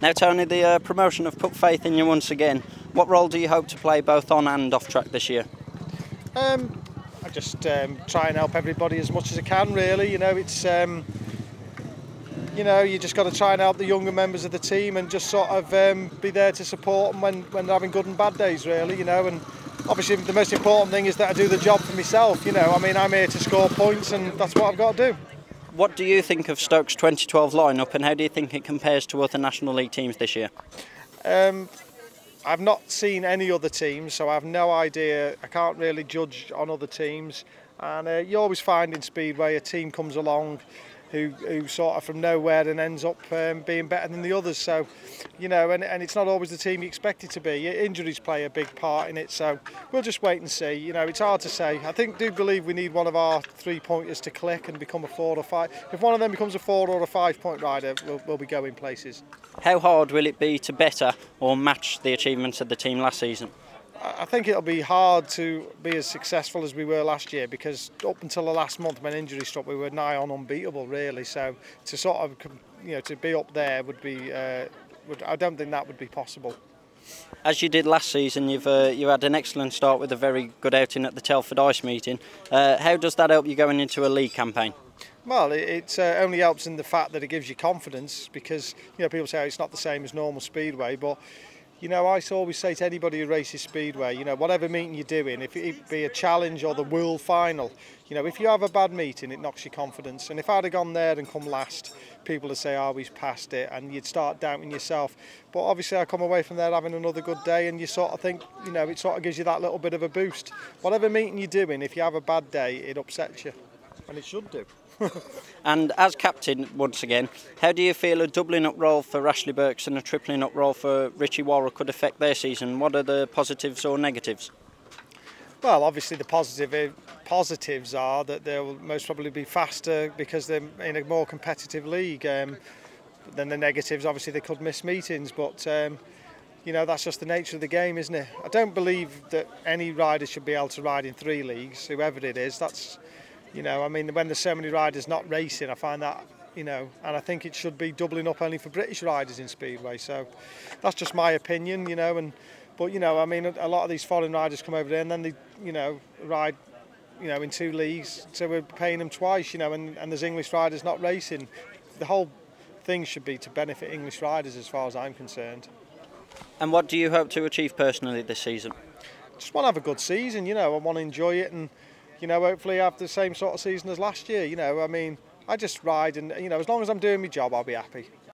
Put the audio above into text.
Now Tony, the promotion have put faith in you once again. What role do you hope to play both on and off track this year? I just try and help everybody as much as I can, really. It's you just got to try and help the younger members of the team and just sort of be there to support them when they're having good and bad days, really. And obviously the most important thing is that I do the job for myself. I'm here to score points, and that's what I've got to do. What do you think of Stoke's 2012 lineup, and how do you think it compares to other National League teams this year? I've not seen any other teams, so I have no idea. I can't really judge on other teams. And you always find in Speedway a team comes along who sort of from nowhere and ends up being better than the others. So, and it's not always the team you expect it to be. Injuries play a big part in it, so we'll just wait and see. It's hard to say. I do believe we need one of our 3-pointers to click and become a 4 or 5. If one of them becomes a 4 or a 5-point rider, we'll be going places. How hard will it be to better or match the achievements of the team last season? I think it'll be hard to be as successful as we were last year, because up until the last month when injury struck, we were nigh on unbeatable, really. So to sort of, to be up there would be, I don't think that would be possible. As you did last season, you had an excellent start with a very good outing at the Telford Ice meeting. How does that help you going into a league campaign? Well, it only helps in the fact that it gives you confidence, because people say it's not the same as normal Speedway, but I always say to anybody who races Speedway, whatever meeting you're doing, if it be a challenge or the world final, if you have a bad meeting, it knocks your confidence. And if I'd have gone there and come last, people would say, oh, he's passed it, and you'd start doubting yourself. But obviously I come away from there having another good day, and you sort of think, it sort of gives you that little bit of a boost. Whatever meeting you're doing, if you have a bad day, it upsets you. And it should do. And as captain, once again, how do you feel a doubling up role for Ashley Burks and a tripling up role for Richie Warwick could affect their season? What are the positives or negatives? Well, obviously the positives are that they'll most probably be faster because they're in a more competitive league. Then the negatives, obviously they could miss meetings, but that's just the nature of the game, isn't it? I don't believe that any rider should be able to ride in 3 leagues, whoever it is. That's when there's so many riders not racing, I find that, and I think it should be doubling up only for British riders in Speedway. So that's just my opinion, But, a lot of these foreign riders come over there and then they, ride, in 2 leagues. So we're paying them twice, and there's English riders not racing. The whole thing should be to benefit English riders as far as I'm concerned. And what do you hope to achieve personally this season? Just want to have a good season, I want to enjoy it, and hopefully have the same sort of season as last year. I just ride, and as long as I'm doing my job, I'll be happy.